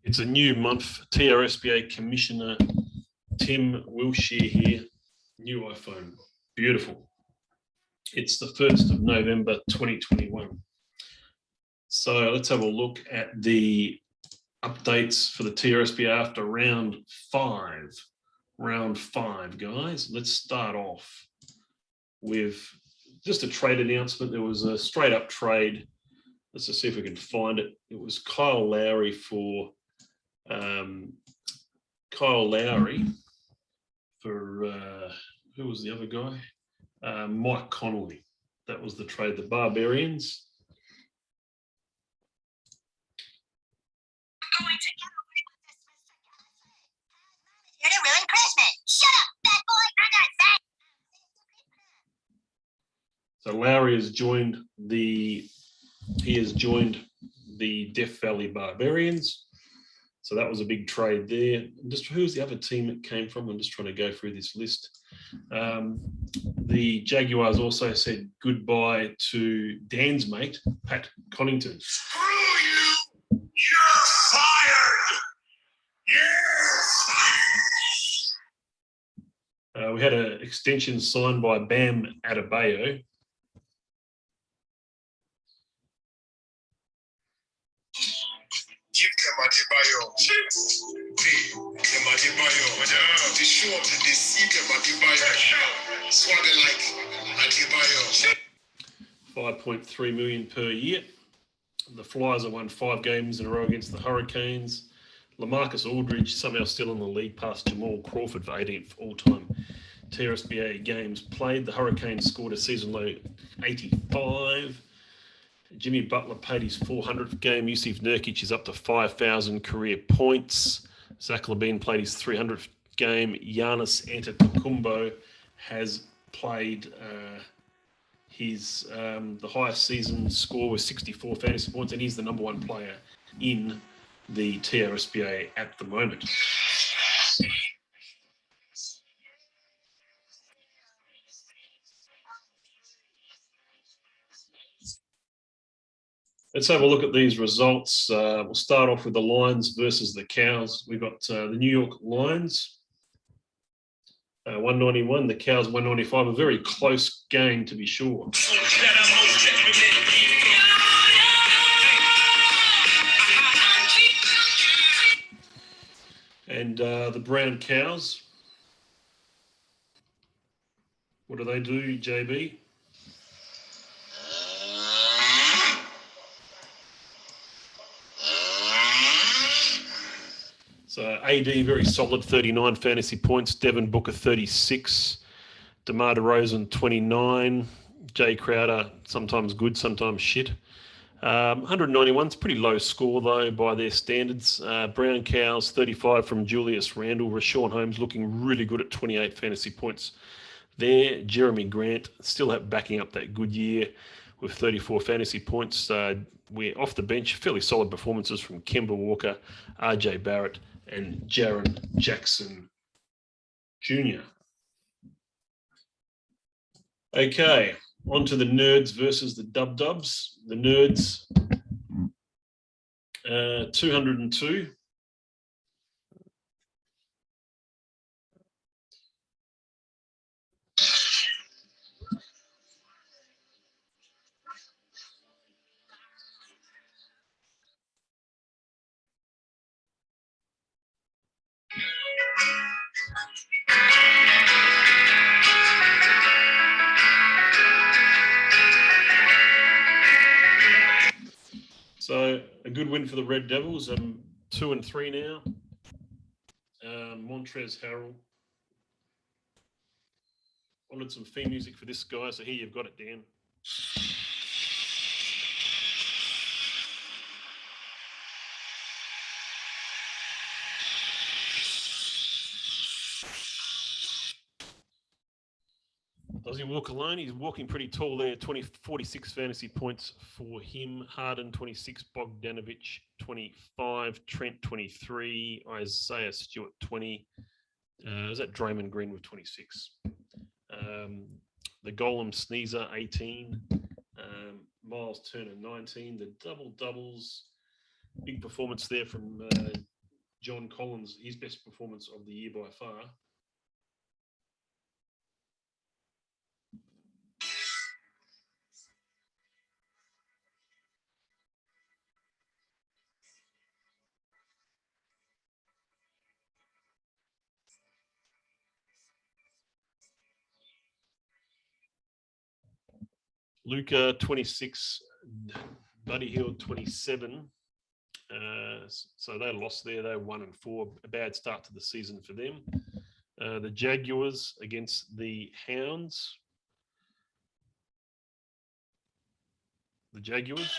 It's a new month. TRSBA Commissioner Tim Wilshire here. New iPhone. Beautiful. It's the 1st of November 2021. So let's have a look at the updates for the TRSBA after round 5. Round 5, guys. Let's start off with just a trade announcement. There was a straight up trade. Let's just see if we can find it. It was Kyle Lowry for who was the other guy? Mike Connolly. That was the trade. The Barbarians. You're ruin Christmas. Shut up, fat boy. I got that. So Lowry has joined the Death Valley Barbarians. So that was a big trade there. Just who's the other team it came from? I'm just trying to go through this list. The Jaguars also said goodbye to Dan's mate, Pat Connington. Screw you! You're fired! You're fired! We had an extension signed by Bam Adebayo. Give them Adebayo. Them Adebayo. They show up, they see them Adebayo. Swagger like Adebayo. 5.3 million per year. The Flyers have won 5 games in a row against the Hurricanes. LaMarcus Aldridge somehow still in the lead past Jamal Crawford for 18th all-time TRSBA games played. The Hurricanes scored a season low 85. Jimmy Butler paid his 400th game. Yusuf Nurkic is up to 5,000 career points. Zach LaVine played his 300th game. Giannis Antetokounmpo has played the highest season score was 64 fantasy points, and he's the number 1 player in the TRSBA at the moment. Let's have a look at these results. We'll start off with the Lions versus the Cows. We've got the New York Lions, 191, the Cows 195. A very close game, to be sure. And the Brown Cows, what do they do, JB? So AD, very solid, 39 fantasy points. Devin Booker, 36. DeMar DeRozan, 29. Jay Crowder, sometimes good, sometimes shit. 191 is pretty low score, though, by their standards. Brown Cows, 35 from Julius Randle. Rashawn Holmes looking really good at 28 fantasy points there. Jeremy Grant still backing up that good year with 34 fantasy points. We're off the bench, fairly solid performances from Kemba Walker, RJ Barrett, and Jaren Jackson Jr. Okay, on to the Nerds versus the Dub-Dubs. The Nerds, 202. So a good win for the Red Devils. 2-3 now. Montrezl Harrell. Wanted some theme music for this guy, so here you've got it, Dan. Does he walk alone? He's walking pretty tall there. 46 fantasy points for him. Harden, 26. Bogdanovich, 25. Trent, 23. Isaiah Stewart, 20. Was that Draymond Green with 26? The Golem Sneezer, 18. Miles Turner, 19. The double-doubles. Big performance there from John Collins, his best performance of the year by far. Luca 26, Buddy Hill 27. So they lost there. They're 1-4. A bad start to the season for them. The Jaguars against the Hounds. The Jaguars.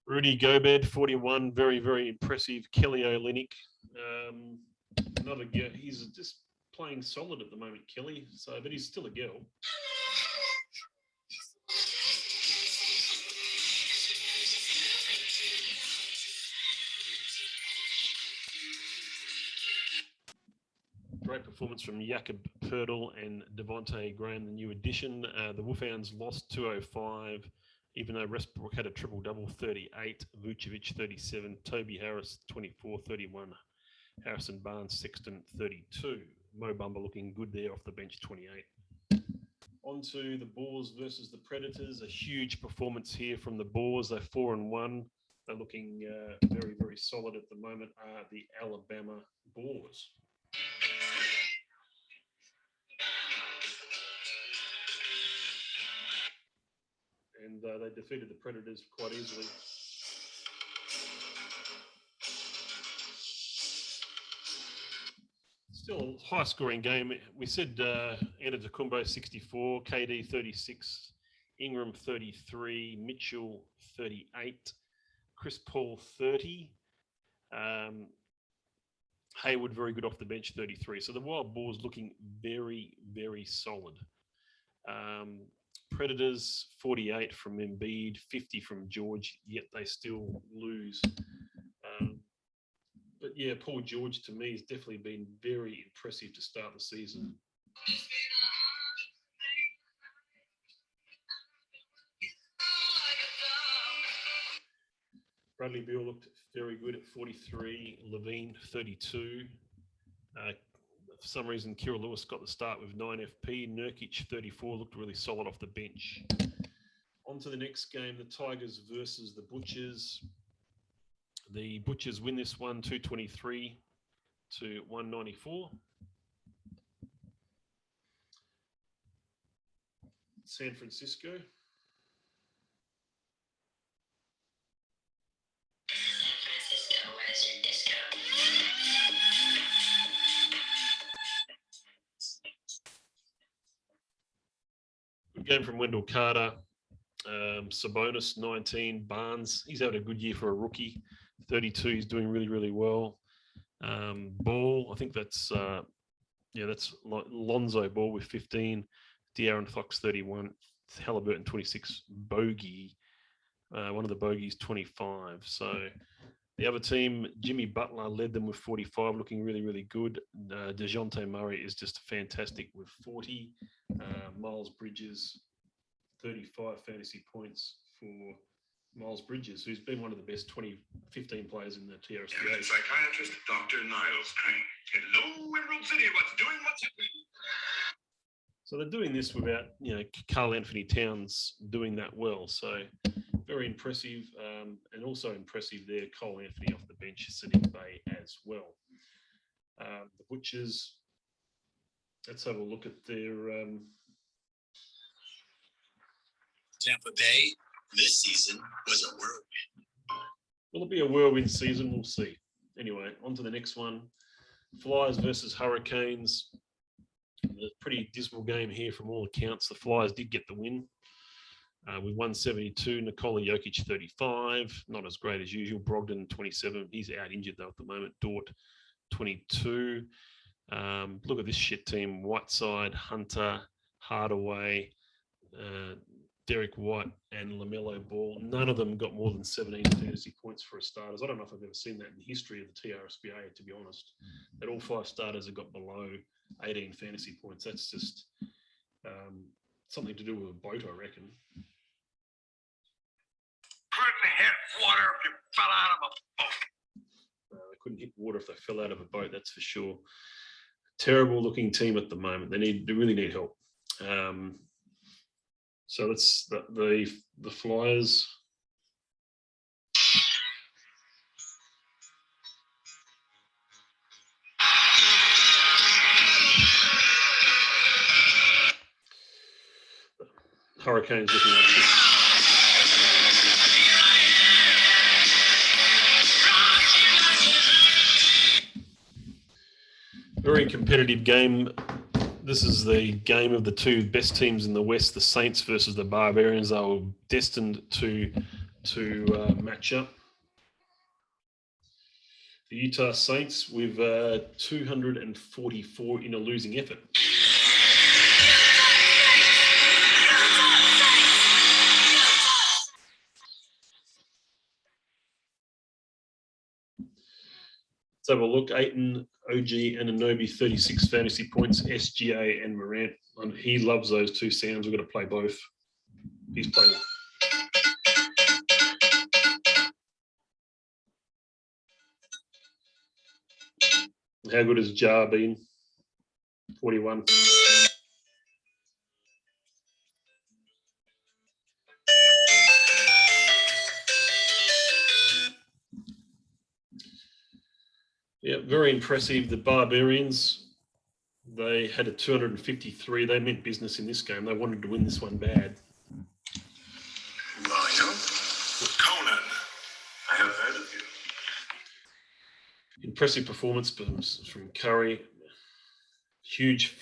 Rudy Gobert, 41, very, very impressive. Kelly Olynyk, another girl. He's just playing solid at the moment, Kelly. So, but he's still a girl. Great performance from Jakob Poeltl and Devontae Graham, the new addition. The Wolfhounds lost 205. Even though Westbrook had a triple-double, 38, Vucevic, 37, Toby Harris, 24, 31, Harrison Barnes, Sexton, 32. Mo Bamba looking good there off the bench, 28. On to the Boars versus the Predators. A huge performance here from the Boars. They're 4-1. They're looking very, very solid at the moment, are the Alabama Boars. And they defeated the Predators quite easily. Still a high-scoring game. We said Antetokounmpo 64, KD 36, Ingram 33, Mitchell 38, Chris Paul 30, Hayward very good off the bench 33. So the Wild Boars looking very, very solid. Predators 48 from Embiid, 50 from George, yet they still lose. But yeah, Paul George to me has definitely been very impressive to start the season. Bradley Beal looked very good at 43, Levine 32. For some reason, Kira Lewis got the start with 9 FP. Nurkic, 34, looked really solid off the bench. On to the next game, the Tigers versus the Butchers. The Butchers win this one, 223 to 194. San Francisco. Good game from Wendell Carter. Sabonis, 19. Barnes, he's had a good year for a rookie. 32, he's doing really, really well. Ball, I think that's Lonzo Ball with 15. De'Aaron Fox, 31. Halliburton, 26. Bogey, one of the bogeys, 25. So the other team, Jimmy Butler led them with 45, looking really, really good. DeJounte Murray is just fantastic with 40. Miles Bridges, 35 fantasy points for Miles Bridges, who's been one of the best 2015 players in the TRSPA. Psychiatrist Dr. Niles. Hello, Emerald City. What's doing? What's happening? So they're doing this without, Karl Anthony Towns doing that well. So very impressive, and also impressive there, Cole Anthony off the bench, sitting Bay as well. The Butchers. Let's have a look at their. Tampa Bay this season was a whirlwind. Will it be a whirlwind season? We'll see. Anyway, on to the next one. Flyers versus Hurricanes. A pretty dismal game here from all accounts. The Flyers did get the win with 172. Nikola Jokic, 35. Not as great as usual. Brogdon, 27. He's out injured, though, at the moment. Dort, 22. Look at this shit team. Whiteside, Hunter, Hardaway, Derek White and LaMelo Ball. None of them got more than 17 fantasy points for a starters. I don't know if I've ever seen that in the history of the TRSBA, to be honest. That all 5 starters have got below 18 fantasy points. That's just something to do with a boat, I reckon. Couldn't hit water if you fell out of a boat. They couldn't hit water if they fell out of a boat, that's for sure. Terrible looking team at the moment. They really need help. So that's the Flyers. Hurricanes looking like this. Very competitive game. This is the game of the 2 best teams in the West, the Saints versus the Barbarians. They were destined to match up. The Utah Saints with 244 in a losing effort. Let's have a look. Ayton, OG, and Anobi, 36 fantasy points. SGA and Morant. He loves those 2 sounds. We've got to play both. He's playing. How good has Jar been? 41. Yeah, very impressive. The Barbarians, they had a 253. They meant business in this game. They wanted to win this one bad. Mario? Conan, I have heard of you. Impressive performance from Curry. Huge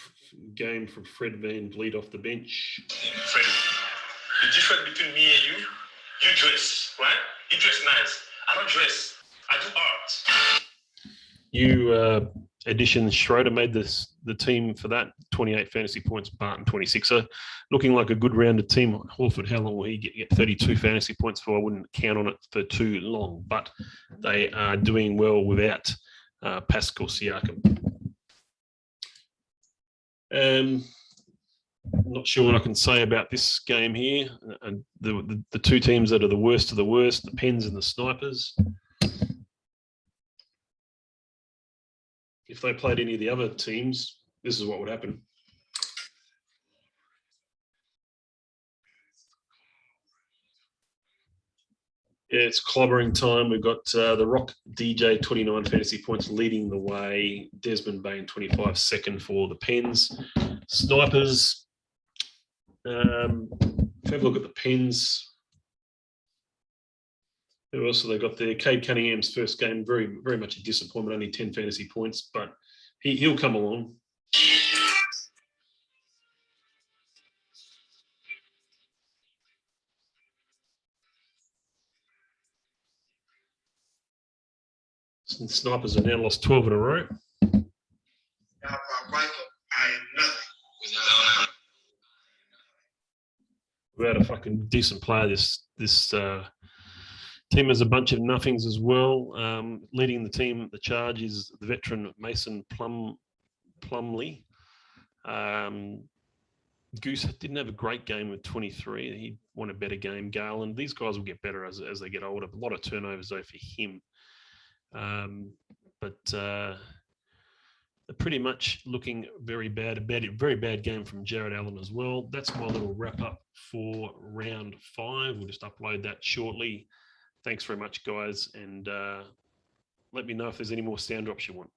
game from Fred VanVleet off the bench. Fred, the difference between me and you dress, right? You dress nice. I don't dress. I do art. You addition Schroeder made the team for that. 28 fantasy points, Barton 26. So looking like a good rounded team. Horford, how long will he get 32 fantasy points for? I wouldn't count on it for too long, but they are doing well without Pascal Siakam. Not sure what I can say about this game here. And the 2 teams that are the worst of the worst, the Pens and the Snipers. If they played any of the other teams, this is what would happen. Yeah, it's clobbering time. We've got the Rock DJ, 29 fantasy points, leading the way. Desmond Bain, 25, second for the Pens. Snipers, have a look at the Pens. Who else have they got there? Cade Cunningham's first game, very, very much a disappointment, only 10 fantasy points, but he'll come along. Snipers have now lost 12 in a row. Now, Michael, I am nothing. Without a fucking decent player, this team has a bunch of nothings as well. Leading the team, the charge is the veteran Mason Plumlee. Goose didn't have a great game with 23. He won a better game. Garland. These guys will get better as they get older. A lot of turnovers though for him. But they're pretty much looking very bad. A very bad game from Jared Allen as well. That's my little wrap up for round 5. We'll just upload that shortly. Thanks very much, guys, and let me know if there's any more sound drops you want.